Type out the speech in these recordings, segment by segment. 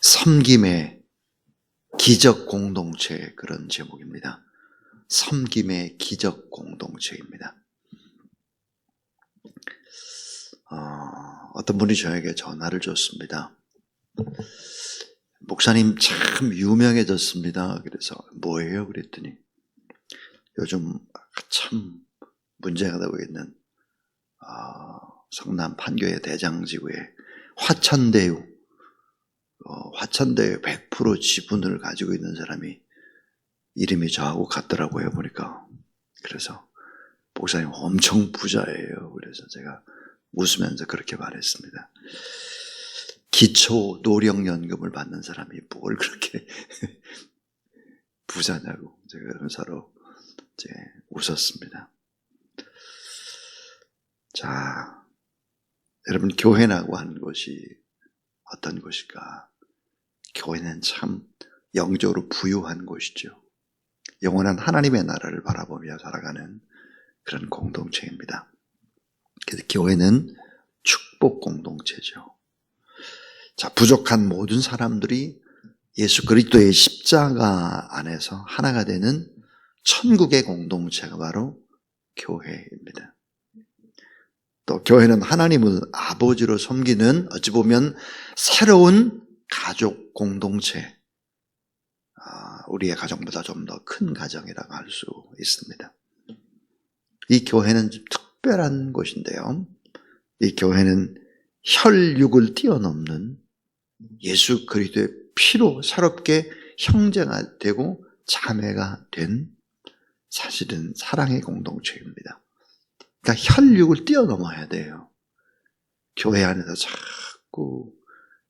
섬김의 기적 공동체, 그런 제목입니다. 섬김의 기적 공동체입니다. 어떤 분이 저에게 전화를 줬습니다. 목사님 참 유명해졌습니다. 그래서 뭐예요? 그랬더니 요즘 참 문제가 되고 있는 성남 판교의 대장지구에 화천대유 100% 지분을 가지고 있는 사람이 이름이 저하고 같더라고요, 보니까. 그래서 목사님 엄청 부자예요. 그래서 제가 웃으면서 그렇게 말했습니다. 기초 노령연금을 받는 사람이 뭘 그렇게 부자냐고 제가 서로 이제 웃었습니다. 자, 여러분, 교회라고 하는 것이 어떤 것일까? 교회는 참 영적으로 부유한 곳이죠. 영원한 하나님의 나라를 바라보며 살아가는 그런 공동체입니다. 그래서 교회는 축복 공동체죠. 자, 부족한 모든 사람들이 예수 그리스도의 십자가 안에서 하나가 되는 천국의 공동체가 바로 교회입니다. 또 교회는 하나님을 아버지로 섬기는 어찌 보면 새로운 가족 공동체, 우리의 가정보다 좀 더 큰 가정이라고 할 수 있습니다. 이 교회는 좀 특별한 곳인데요. 이 교회는 혈육을 뛰어넘는 예수 그리스도의 피로 새롭게 형제가 되고 자매가 된 사실은 사랑의 공동체입니다. 그러니까 혈육을 뛰어넘어야 돼요. 교회 안에서 자꾸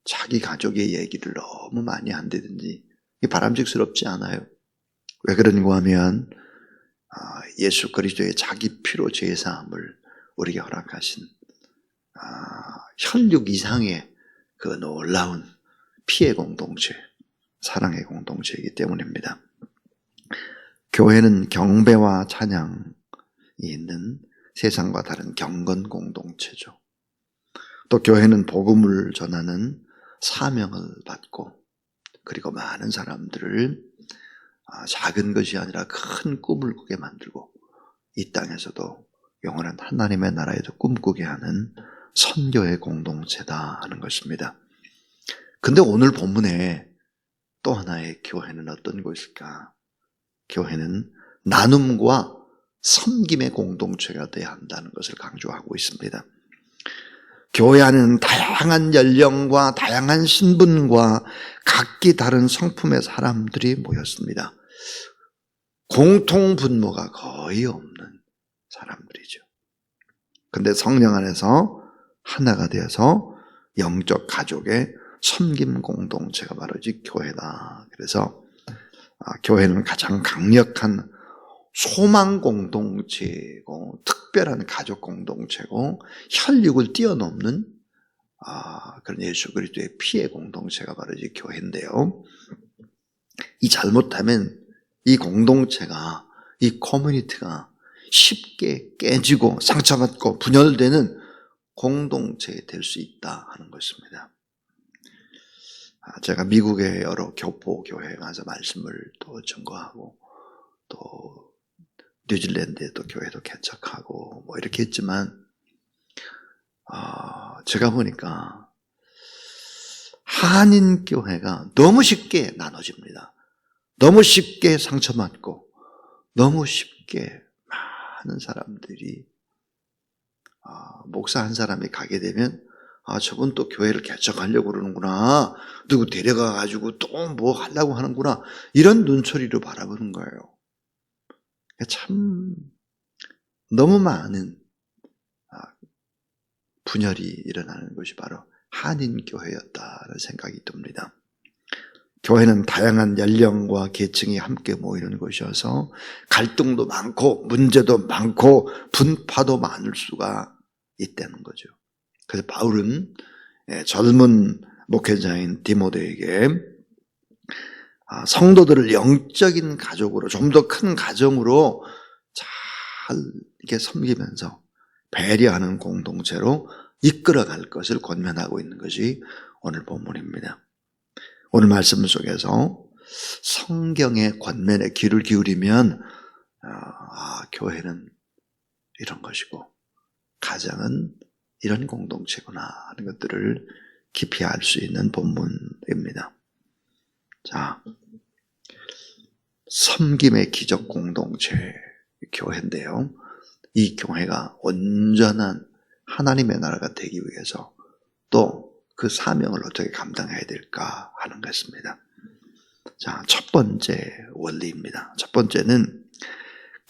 자기 가족의 얘기를 너무 많이 한다든지 이게 바람직스럽지 않아요. 왜 그런가 하면 예수 그리스도의 자기 피로 제사함을 우리에게 허락하신 혈육 이상의 그 놀라운 피의 공동체, 사랑의 공동체이기 때문입니다. 교회는 경배와 찬양이 있는 세상과 다른 경건 공동체죠. 또 교회는 복음을 전하는 사명을 받고 그리고 많은 사람들을 작은 것이 아니라 큰 꿈을 꾸게 만들고 이 땅에서도 영원한 하나님의 나라에도 꿈꾸게 하는 선교의 공동체다 하는 것입니다. 근데 오늘 본문에 또 하나의 교회는 어떤 것일까? 교회는 나눔과 섬김의 공동체가 되어야 한다는 것을 강조하고 있습니다. 교회 안에는 다양한 연령과 다양한 신분과 각기 다른 성품의 사람들이 모였습니다. 공통 분모가 거의 없는 사람들이죠. 그런데 성령 안에서 하나가 되어서 영적 가족의 섬김 공동체가 바로 이 교회다. 그래서 교회는 가장 강력한 소망 공동체고 특별한 가족 공동체고 혈육을 뛰어넘는 그런 예수 그리스도의 피의 공동체가 바로 이 교회인데요. 이 잘못하면 이 공동체가, 이 커뮤니티가 쉽게 깨지고 상처받고 분열되는 공동체가 될 수 있다 하는 것입니다. 제가 미국의 여러 교포교회에 가서 말씀을 또 전거하고 또 뉴질랜드에 또 교회도 개척하고 뭐 이렇게 했지만 제가 보니까 한인교회가 너무 쉽게 나눠집니다. 너무 쉽게 상처받고 너무 쉽게 많은 사람들이 목사 한 사람이 가게 되면 저분 또 교회를 개척하려고 그러는구나, 누구 데려가가지고 또 뭐 하려고 하는구나, 이런 눈초리로 바라보는 거예요. 참 너무 많은 분열이 일어나는 것이 바로 한인교회였다는 생각이 듭니다. 교회는 다양한 연령과 계층이 함께 모이는 곳이어서 갈등도 많고 문제도 많고 분파도 많을 수가 있다는 거죠. 그래서 바울은 젊은 목회자인 디모데에게 성도들을 영적인 가족으로, 좀 더 큰 가정으로 잘 이렇게 섬기면서 배려하는 공동체로 이끌어갈 것을 권면하고 있는 것이 오늘 본문입니다. 오늘 말씀 속에서 성경의 권면에 귀를 기울이면 교회는 이런 것이고 가정은 이런 공동체구나 하는 것들을 깊이 알 수 있는 본문입니다. 자, 섬김의 기적 공동체 교회인데요. 이 교회가 온전한 하나님의 나라가 되기 위해서 또 그 사명을 어떻게 감당해야 될까 하는 것입니다. 자, 첫 번째 원리입니다. 첫 번째는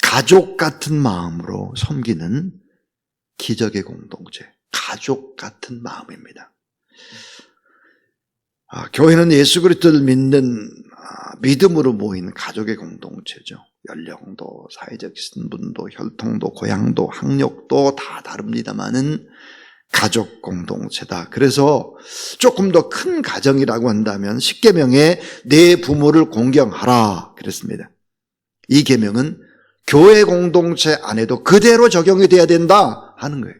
가족 같은 마음으로 섬기는 기적의 공동체. 가족 같은 마음입니다. 교회는 예수 그리스도를 믿는 믿음으로 모인 가족의 공동체죠. 연령도, 사회적 신분도, 혈통도, 고향도, 학력도 다 다릅니다만은 가족 공동체다. 그래서 조금 더 큰 가정이라고 한다면 십계명에 내 부모를 공경하라 그랬습니다. 이 계명은 교회 공동체 안에도 그대로 적용이 돼야 된다 하는 거예요.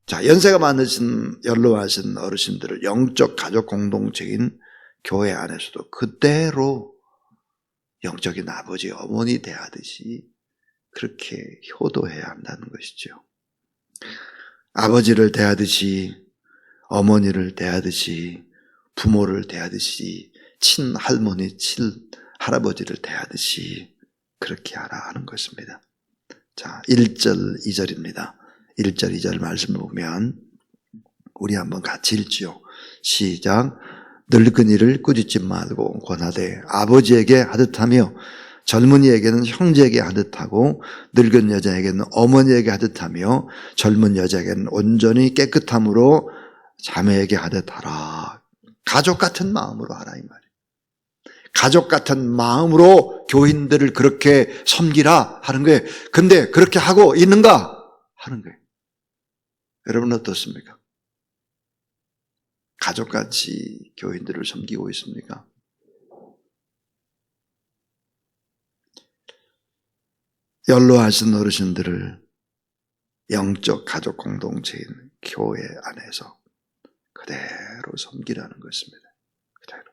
자, 연세가 많으신 연로하신 어르신들을 영적 가족 공동체인 교회 안에서도 그대로 영적인 아버지, 어머니 대하듯이 그렇게 효도해야 한다는 것이죠. 아버지를 대하듯이, 어머니를 대하듯이, 부모를 대하듯이, 친할머니, 친할아버지를 대하듯이 그렇게 하라 하는 것입니다. 자, 1절, 2절입니다. 1절, 2절 말씀을 보면 우리 한번 같이 읽지요. 시작. 늙은이를 꾸짖지 말고 권하되 아버지에게 하듯하며 젊은이에게는 형제에게 하듯하고 늙은 여자에게는 어머니에게 하듯하며 젊은 여자에게는 온전히 깨끗함으로 자매에게 하듯하라. 가족 같은 마음으로 하라 이 말이에요. 가족 같은 마음으로 교인들을 그렇게 섬기라 하는 거예요. 근데 그렇게 하고 있는가? 하는 거예요. 여러분 어떻습니까? 가족같이 교인들을 섬기고 있습니까? 연로하신 어르신들을 영적 가족 공동체인 교회 안에서 그대로 섬기라는 것입니다. 그대로.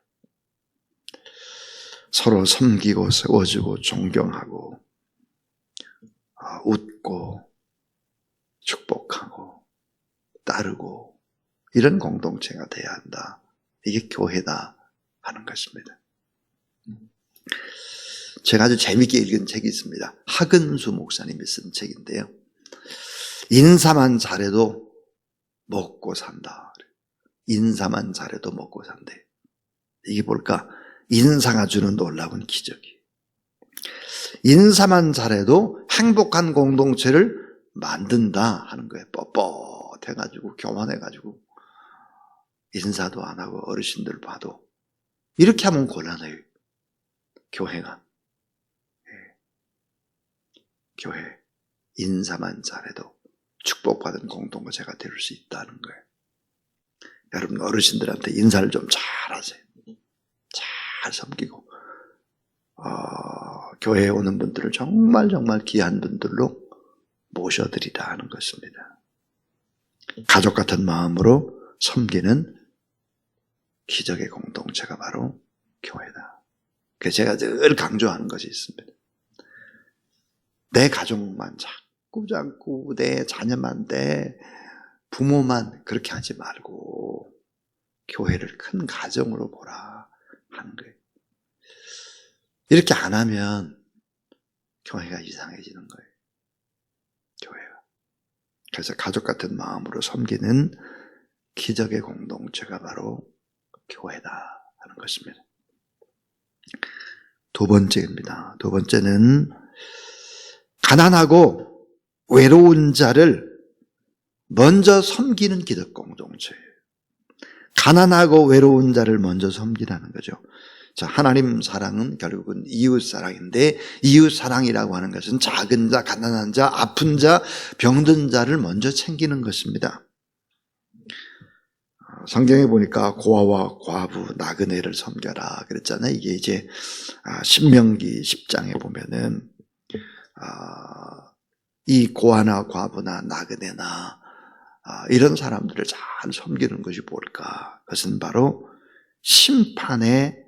서로 섬기고 세워주고 존경하고 웃고 축복하고 따르고 이런 공동체가 돼야 한다. 이게 교회다 하는 것입니다. 제가 아주 재밌게 읽은 책이 있습니다. 하근수 목사님이 쓴 책인데요. 인사만 잘해도 먹고 산다. 인사만 잘해도 먹고 산대. 이게 뭘까? 인사가 주는 놀라운 기적이에요. 인사만 잘해도 행복한 공동체를 만든다 하는 거예요. 뻣뻣해가지고 교만해가지고 인사도 안 하고 어르신들 봐도 이렇게 하면 곤란해요. 교회가. 교회 인사만 잘해도 축복받은 공동체가 될 수 있다는 거예요. 여러분 어르신들한테 인사를 좀 잘하세요. 잘 섬기고 교회에 오는 분들을 정말 귀한 분들로 모셔드리라 하는 것입니다. 가족 같은 마음으로 섬기는 기적의 공동체가 바로 교회다. 그래서 제가 늘 강조하는 것이 있습니다. 내 가족만 자꾸 내 자녀만 내 부모만 그렇게 하지 말고 교회를 큰 가정으로 보라 하는 거예요. 이렇게 안 하면 교회가 이상해지는 거예요. 교회가. 그래서 가족 같은 마음으로 섬기는 기적의 공동체가 바로 교회다 하는 것입니다. 두 번째입니다. 두 번째는 가난하고 외로운 자를 먼저 섬기는 기적 공동체예요. 가난하고 외로운 자를 먼저 섬기라는 거죠. 자, 하나님 사랑은 결국은 이웃 사랑인데 이웃 사랑이라고 하는 것은 작은 자, 가난한 자, 아픈 자, 병든 자를 먼저 챙기는 것입니다. 성경에 보니까 고아와 과부, 나그네를 섬겨라 그랬잖아요. 이게 이제 신명기 10장에 보면은 이 고아나 과부나 나그네나 이런 사람들을 잘 섬기는 것이 뭘까? 그것은 바로 심판의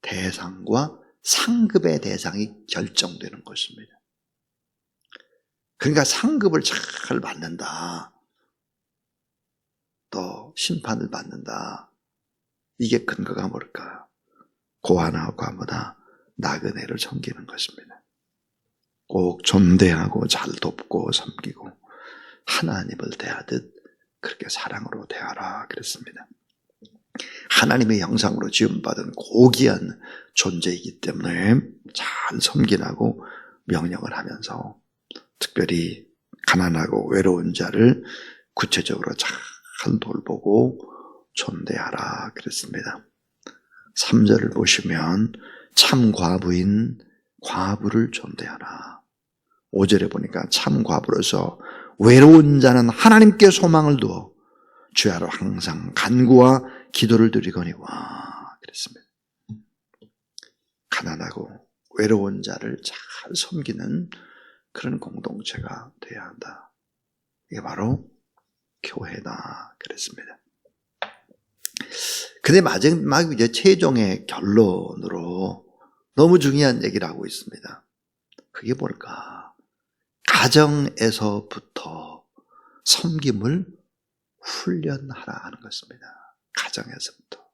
대상과 상급의 대상이 결정되는 것입니다. 그러니까 상급을 잘 받는다. 또 심판을 받는다. 이게 근거가 뭘까? 고아나 과부나 나그네를 섬기는 것입니다. 꼭 존대하고 잘 돕고 섬기고 하나님을 대하듯 그렇게 사랑으로 대하라 그랬습니다. 하나님의 형상으로 지음받은 고귀한 존재이기 때문에 잘 섬기라고 명령을 하면서 특별히 가난하고 외로운 자를 구체적으로 잘 돌보고 존대하라 그랬습니다. 3절을 보시면 참 과부인 과부를 존대하라. 5절에 보니까 참 과부로서 외로운 자는 하나님께 소망을 두어 주야로 항상 간구와 기도를 드리거니와 그랬습니다. 가난하고 외로운 자를 잘 섬기는 그런 공동체가 되어야 한다. 이게 바로 교회다 그랬습니다. 근데 마지막 이제 최종의 결론으로 너무 중요한 얘기를 하고 있습니다. 그게 뭘까? 가정에서부터 섬김을 훈련하라 하는 것입니다. 가정에서부터.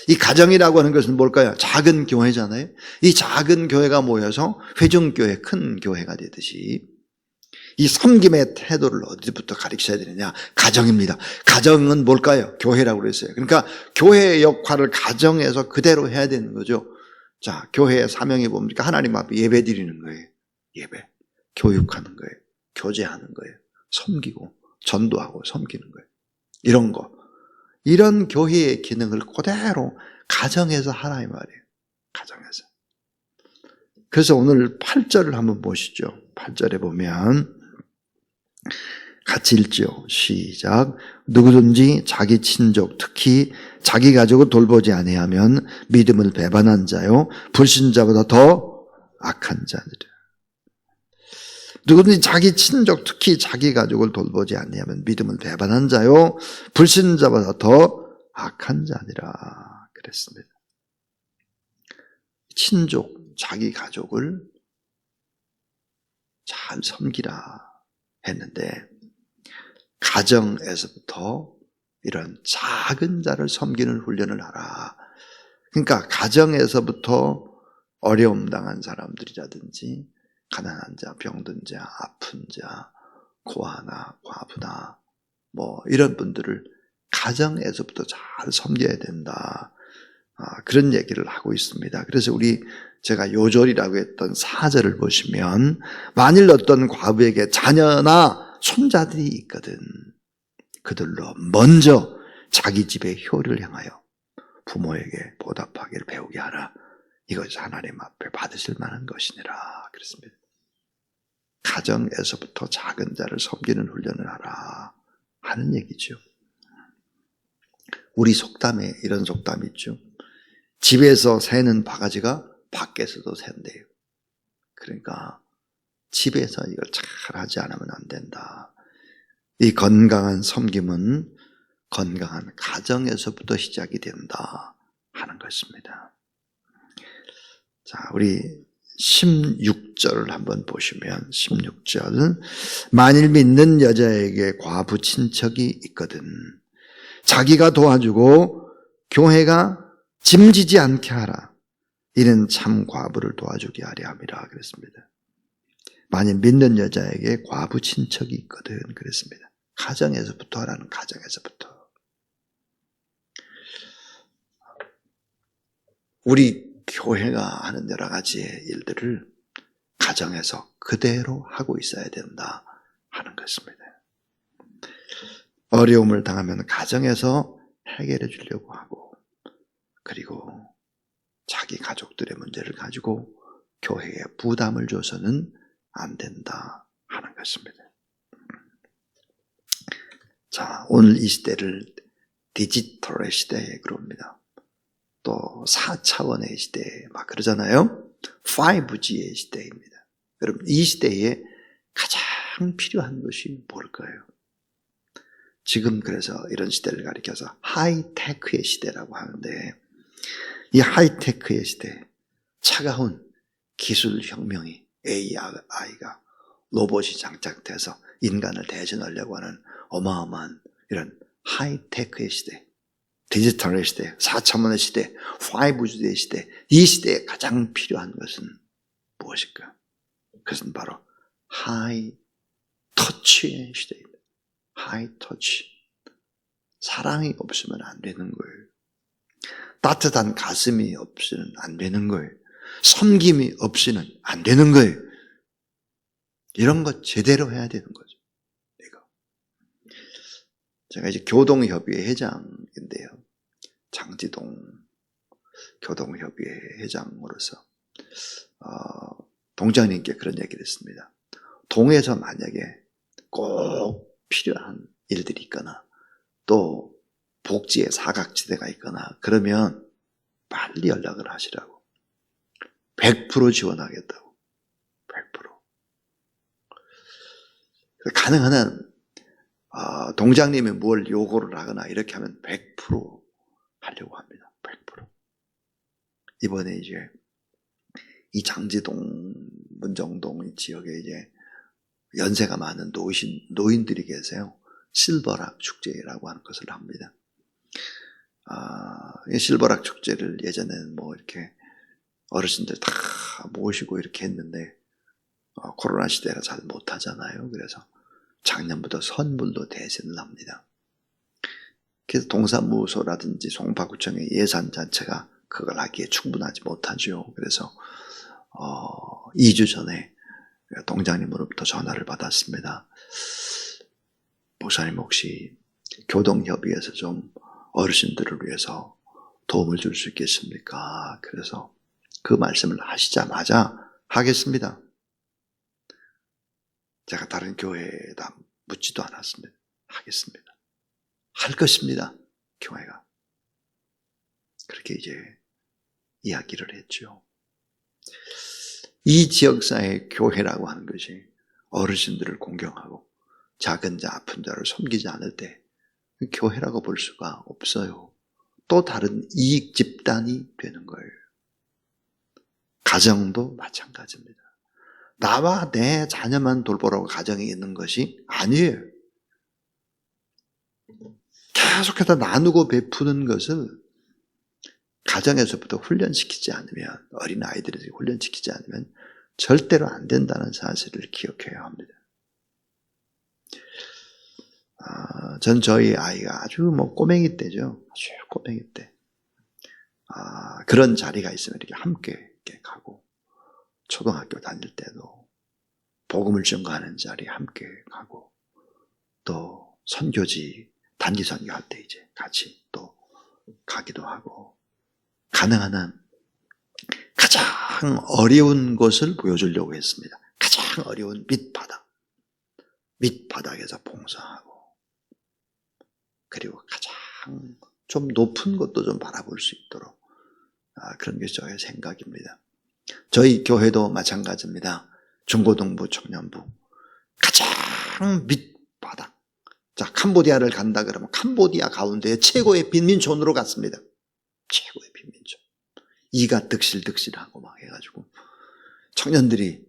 이 가정이라고 하는 것은 뭘까요? 작은 교회잖아요. 이 작은 교회가 모여서 회중교회, 큰 교회가 되듯이 이 섬김의 태도를 어디부터 가르쳐야 되느냐? 가정입니다. 가정은 뭘까요? 교회라고 그랬어요. 그러니까 교회의 역할을 가정에서 그대로 해야 되는 거죠. 자, 교회의 사명이 뭡니까? 하나님 앞에 예배 드리는 거예요. 예배. 교육하는 거예요. 교제하는 거예요. 섬기고 전도하고 섬기는 거예요. 이런 거. 이런 교회의 기능을 그대로 가정에서 하라 이 말이에요. 가정에서. 그래서 오늘 8절을 한번 보시죠. 8절에 보면 같이 읽죠. 시작. 누구든지 자기 친족 특히 자기 가족을 돌보지 아니하면 믿음을 배반한 자요 불신자보다 더 악한 자들이라. 누구든지 자기 친족 특히 자기 가족을 돌보지 아니하면 믿음을 배반한 자요 불신자보다 더 악한 자니라 그랬습니다. 친족, 자기 가족을 잘 섬기라 했는데 가정에서부터 이런 작은 자를 섬기는 훈련을 하라. 그러니까 가정에서부터 어려움 당한 사람들이라든지 가난한 자, 병든 자, 아픈 자, 고아나 과부나 뭐 이런 분들을 가정에서부터 잘 섬겨야 된다. 그런 얘기를 하고 있습니다. 그래서 제가 요절이라고 했던 4절을 보시면 만일 어떤 과부에게 자녀나 손자들이 있거든 그들로 먼저 자기 집의 효를 향하여 부모에게 보답하기를 배우게 하라. 이것이 하나님 앞에 받으실 만한 것이니라 그랬습니다. 가정에서부터 작은 자를 섬기는 훈련을 하라 하는 얘기죠. 우리 속담에 이런 속담이 있죠. 집에서 새는 바가지가 밖에서도 샌대요. 그러니까 집에서 이걸 잘 하지 않으면 안 된다. 이 건강한 섬김은 건강한 가정에서부터 시작이 된다 하는 것입니다. 자, 우리 16절을 한번 보시면 16절은 만일 믿는 여자에게 과부 친척이 있거든 자기가 도와주고 교회가 짐지지 않게 하라. 이는 참 과부를 도와주게 하려 함이라 그랬습니다. 만일 믿는 여자에게 과부 친척이 있거든 그랬습니다. 가정에서부터 하라는 가정에서부터. 우리 교회가 하는 여러 가지의 일들을 가정에서 그대로 하고 있어야 된다 하는 것입니다. 어려움을 당하면 가정에서 해결해 주려고 하고 그리고 자기 가족들의 문제를 가지고 교회에 부담을 줘서는 안 된다 하는 것입니다. 자, 오늘 이 시대를 디지털의 시대에 그럽니다. 또 4차원의 시대에 막 그러잖아요. 5G의 시대입니다. 여러분 이 시대에 가장 필요한 것이 뭘까요? 지금 그래서 이런 시대를 가리켜서 하이테크의 시대라고 하는데, 이 하이테크의 시대, 차가운 기술혁명이 AI가 로봇이 장착돼서 인간을 대신하려고 하는 어마어마한 이런 하이테크의 시대, 디지털의 시대, 4차원의 시대, 5G의 시대, 이 시대에 가장 필요한 것은 무엇일까? 그것은 바로 하이터치의 시대입니다. 하이터치. 사랑이 없으면 안 되는 거예요. 따뜻한 가슴이 없으면 안 되는 거예요. 섬김이 없이는 안 되는 거예요. 이런 거 제대로 해야 되는 거죠. 이거. 제가 이제 교동협의회 회장인데요. 장지동 교동협의회 회장으로서 동장님께 그런 얘기를 했습니다. 동에서 만약에 꼭 필요한 일들이 있거나 또 복지의 사각지대가 있거나 그러면 빨리 연락을 하시라고. 100% 지원하겠다고. 100%. 가능한 한 동장님이 뭘 요구를 하거나 이렇게 하면 100% 하려고 합니다. 100%. 이번에 이제 이 장지동, 문정동 지역에 이제 연세가 많은 노인들이 계세요. 실버락 축제라고 하는 것을 합니다. 이 실버락 축제를 예전에는 뭐 이렇게 어르신들 다 모시고 이렇게 했는데 코로나 시대라 잘 못하잖아요. 그래서 작년부터 선물로 대신을 합니다. 그래서 동사무소라든지 송파구청의 예산 자체가 그걸 하기에 충분하지 못하죠. 그래서 2주 전에 동장님으로부터 전화를 받았습니다. 목사님 혹시 교동협의회에서 좀 어르신들을 위해서 도움을 줄 수 있겠습니까? 그래서 그 말씀을 하시자마자 하겠습니다. 제가 다른 교회에다 묻지도 않았습니다. 하겠습니다. 할 것입니다. 교회가. 그렇게 이제 이야기를 했죠. 이 지역사회 교회라고 하는 것이 어르신들을 공경하고 작은 자, 아픈 자를 섬기지 않을 때 교회라고 볼 수가 없어요. 또 다른 이익 집단이 되는 거예요. 가정도 마찬가지입니다. 나와 내 자녀만 돌보라고 가정이 있는 것이 아니에요. 계속해서 나누고 베푸는 것을 가정에서부터 훈련시키지 않으면, 어린아이들에게 훈련시키지 않으면 절대로 안 된다는 사실을 기억해야 합니다. 전 저희 아이가 아주 꼬맹이 때죠. 아주 꼬맹이 때. 그런 자리가 있으면 이렇게 함께 이렇게 가고, 초등학교 다닐 때도 복음을 전가하는 자리에 함께 가고, 또 선교지, 단기 선교할 때 이제 같이 또 가기도 하고, 가능한 한 가장 어려운 것을 보여주려고 했습니다. 가장 어려운 밑바닥에서 봉사하고, 그리고 가장 좀 높은 것도 좀 바라볼 수 있도록 그런 게 저의 생각입니다. 저희 교회도 마찬가지입니다. 중고등부, 청년부 가장 밑바닥. 자, 캄보디아를 간다 그러면 캄보디아 가운데 최고의 빈민촌으로 갔습니다. 최고의 빈민촌. 이가 득실득실하고 막 해가지고 청년들이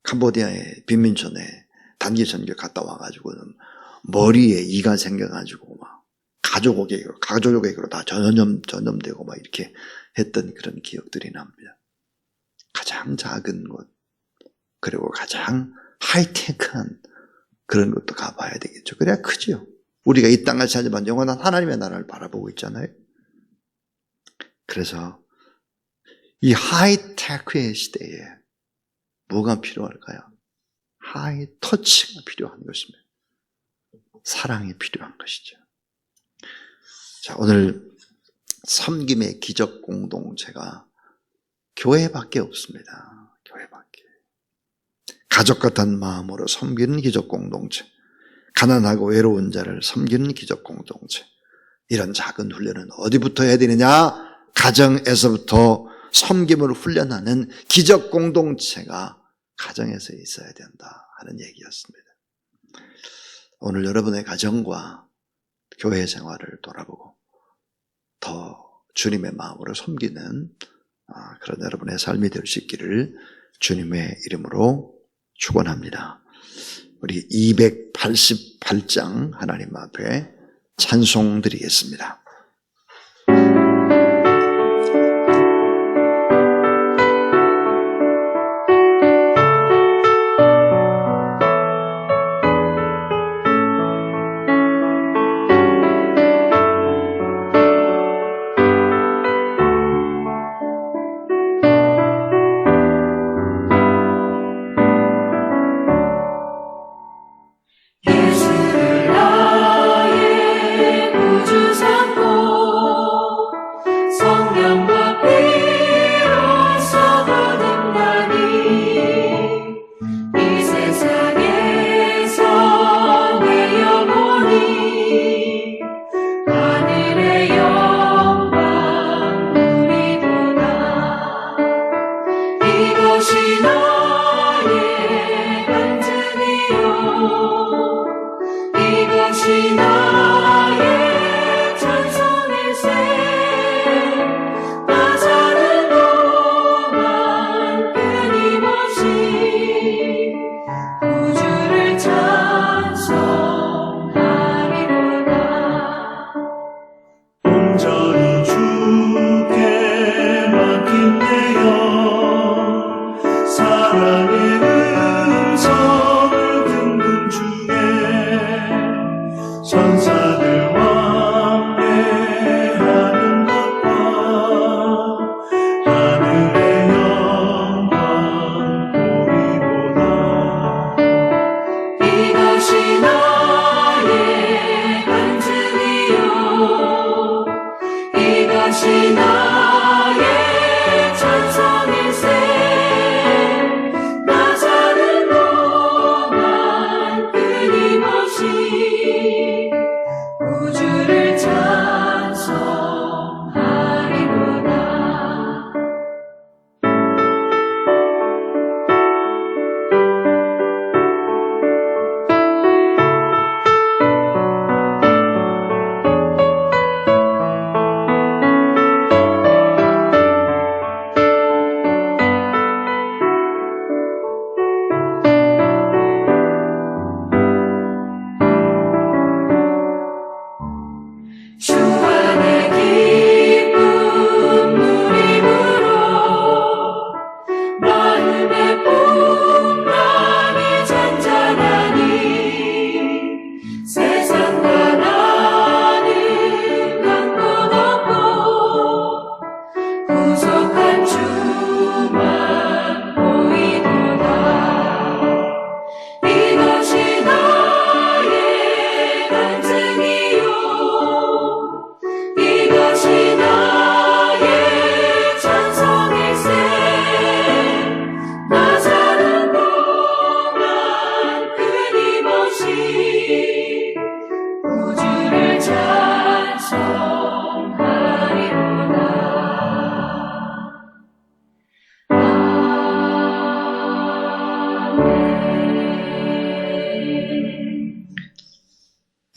캄보디아의 빈민촌에 단기 선교 갔다 와가지고는 머리에 이가 생겨가지고 막 가족에게로 다 전염되고 막 이렇게 했던 그런 기억들이 납니다. 가장 작은 곳, 그리고 가장 하이테크한 그런 것도 가봐야 되겠죠. 그래야 크죠. 우리가 이 땅을 살지만 영원한 하나님의 나라를 바라보고 있잖아요. 그래서 이 하이테크의 시대에 뭐가 필요할까요? 하이터치가 필요한 것입니다. 사랑이 필요한 것이죠. 자, 오늘 섬김의 기적 공동체가 교회밖에 없습니다. 교회밖에. 가족 같은 마음으로 섬기는 기적 공동체, 가난하고 외로운 자를 섬기는 기적 공동체. 이런 작은 훈련은 어디부터 해야 되느냐? 가정에서부터 섬김을 훈련하는 기적 공동체가 가정에서 있어야 된다 하는 얘기였습니다. 오늘 여러분의 가정과 교회 생활을 돌아보고 더 주님의 마음으로 섬기는 그런 여러분의 삶이 될 수 있기를 주님의 이름으로 축원합니다. 우리 288장 하나님 앞에 찬송 드리겠습니다.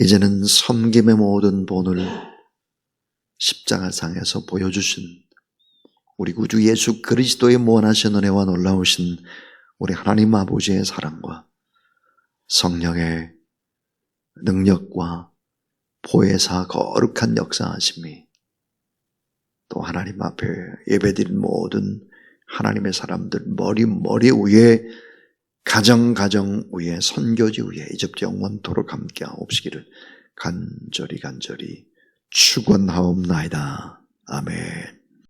이제는 섬김의 모든 본을 십자가상에서 보여주신 우리 구주 예수 그리스도의 무한하신 은혜와 놀라우신 우리 하나님 아버지의 사랑과 성령의 능력과 보혜사 거룩한 역사하심이 또 하나님 앞에 예배드린 모든 하나님의 사람들 머리 위에 가정 위에 선교지 위에 이제부터 영원토록 함께하옵시기를 간절히 축원하옵나이다. 아멘.